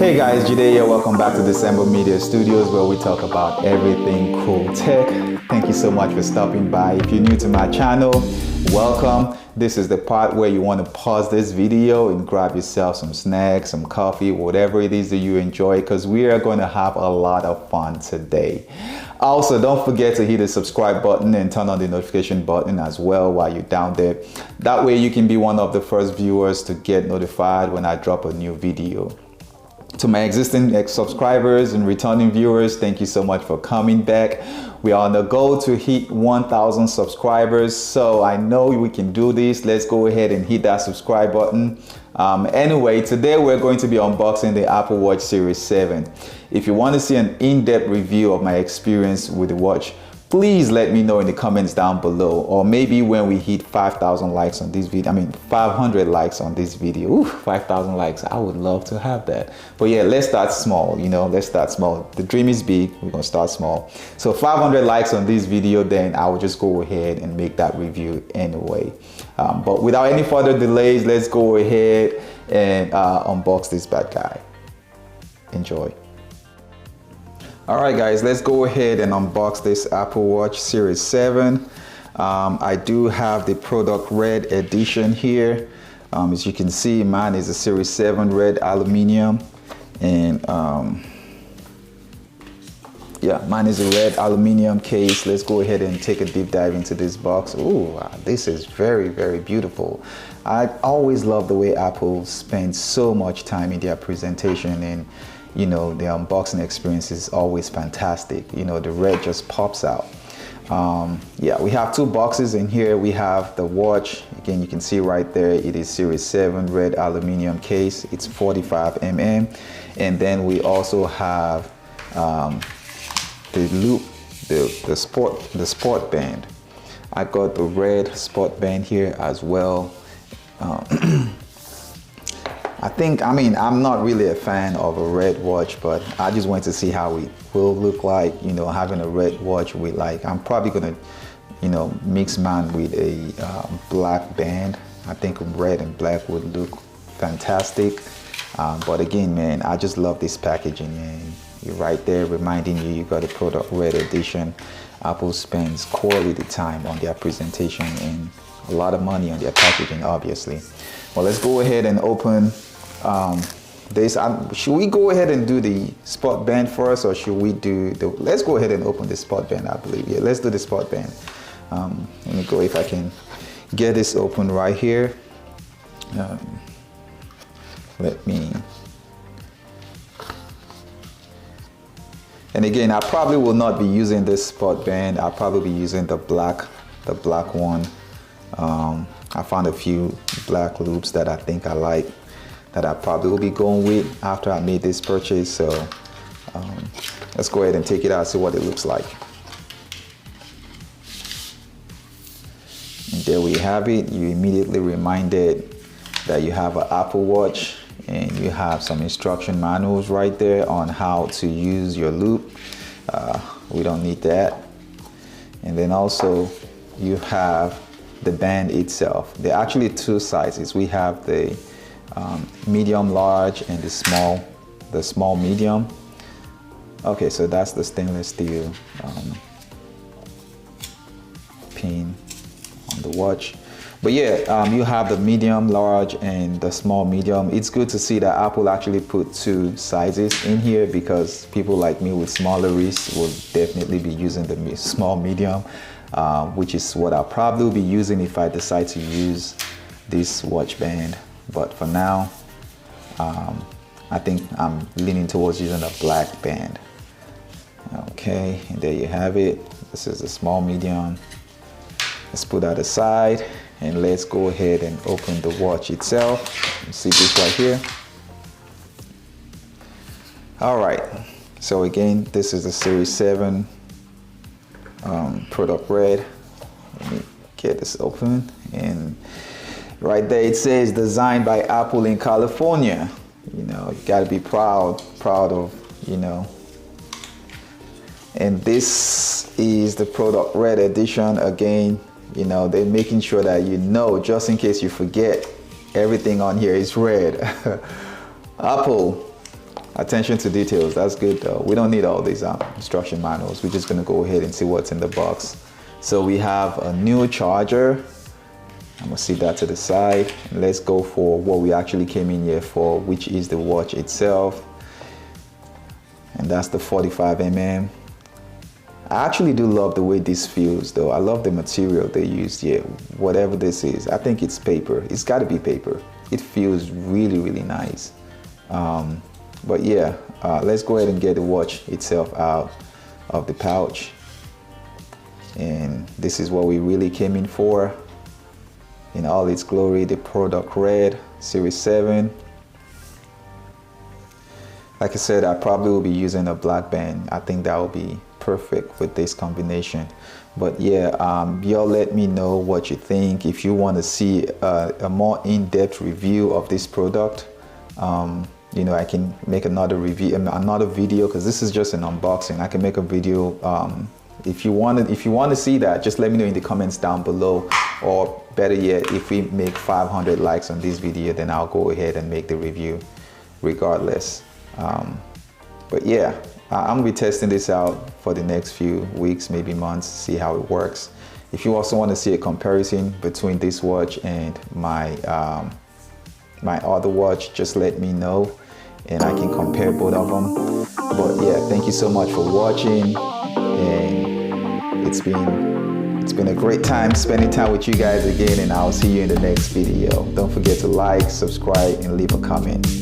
Hey guys, Jide here. Welcome back to December Media Studios where we talk about everything cool tech. Thank you so much for stopping by. If you're new to my channel, welcome. This is the part where you want to pause this video and grab yourself some snacks, some coffee, whatever it is that you enjoy, because we are going to have a lot of fun today. Also, don't forget to hit the subscribe button and turn on the notification button as well while you're down there. That way you can be one of the first viewers to get notified when I drop a new video. To my existing subscribers and returning viewers, thank you so much for coming back. We are on the goal to hit 1,000 subscribers, so I know we can do this. Let's go ahead and hit that subscribe button. Anyway, today we're going to be unboxing the Apple Watch Series 7. If you want to see an in-depth review of my experience with the watch, please let me know in the comments down below, or maybe when we hit 5,000 likes on this video, 500 likes on this video. Ooh, 5,000 likes, I would love to have that. But yeah, let's start small, let's start small. The dream is big, we're gonna start small. So 500 likes on this video, then I will just go ahead and make that review anyway. But without any further delays, let's go ahead and unbox this bad guy. Enjoy. Alright guys, let's go ahead and unbox this Apple Watch Series 7. I do have the product red edition here. As you can see, mine is a Series 7 red aluminum, and yeah, mine is a red aluminum case. Let's go ahead and take a deep dive into this box. Ooh, this is very, very beautiful. I always love the way Apple spends so much time in their presentation, and the unboxing experience is always fantastic. The red just pops out. Yeah, we have two boxes in here. We have the watch. Again, you can see right there, it is Series 7 red aluminum case. It's 45 mm. And then we also have the loop, the sport band. I got the red sport band here as well. I'm not really a fan of a red watch, but I just wanted to see how it will look like, having a red watch with, I'm probably gonna, mix mine with a black band. I think red and black would look fantastic. But again, man, I just love this packaging, and you're right there reminding you got a product red edition. Apple spends quality time on their presentation and a lot of money on their packaging, obviously. Well, let's go ahead and open this. Should we go ahead and do the sport band first, or should we do let's go ahead and open the sport band, I believe. Yeah, let's do the sport band. Let me go, if I can get this open right here. And again, I probably will not be using this sport band. I'll probably be using the black one. I found a few black loops that I think I like, that I probably will be going with after I made this purchase. So let's go ahead and take it out, see what it looks like. And there we have it. You immediately reminded that you have an Apple Watch, and you have some instruction manuals right there on how to use your loop. We don't need that. And then also you have the band itself. There are actually two sizes. We have the medium large and the small medium. Okay, so that's the stainless steel pin on the watch. But yeah, you have the medium large and the small medium. It's good to see that Apple actually put two sizes in here, because people like me with smaller wrists will definitely be using the small medium, which is what I'll probably be using if I decide to use this watch band. But for now, I think I'm leaning towards using a black band. Okay, and there you have it. This is a small medium. Let's put that aside, and let's go ahead and open the watch itself. You see this right here. All right, so again, this is the Series 7 product red. Let me get this open, and right there it says designed by Apple in California. You gotta be proud of, and this is the product red edition. Again, they're making sure that just in case you forget, everything on here is red. Apple, Attention to details, that's good though. We don't need all these instruction manuals. We're just gonna go ahead and see what's in the box. So we have a new charger. I'm gonna see that to the side. And let's go for what we actually came in here for, which is the watch itself. And that's the 45mm. I actually do love the way this feels though. I love the material they used here. Whatever this is, I think it's paper. It's gotta be paper. It feels really, really nice. But yeah, let's go ahead and get the watch itself out of the pouch. And this is what we really came in for. In all its glory, the product red, Series 7. Like I said, I probably will be using a black band. I think that will be perfect with this combination. But yeah, y'all let me know what you think. If you want to see a more in-depth review of this product, you know, I can make another review, another video, because this is just an unboxing. I can make a video. If you want to see that, just let me know in the comments down below. Or better yet, if we make 500 likes on this video, then I'll go ahead and make the review regardless. But yeah, I'm gonna be testing this out for the next few weeks, maybe months, see how it works. If you also want to see a comparison between this watch and my my other watch, just let me know and I can compare both of them. But yeah, thank you so much for watching, and it's been a great time spending time with you guys again, and I'll see you in the next video. Don't forget to like, subscribe, and leave a comment.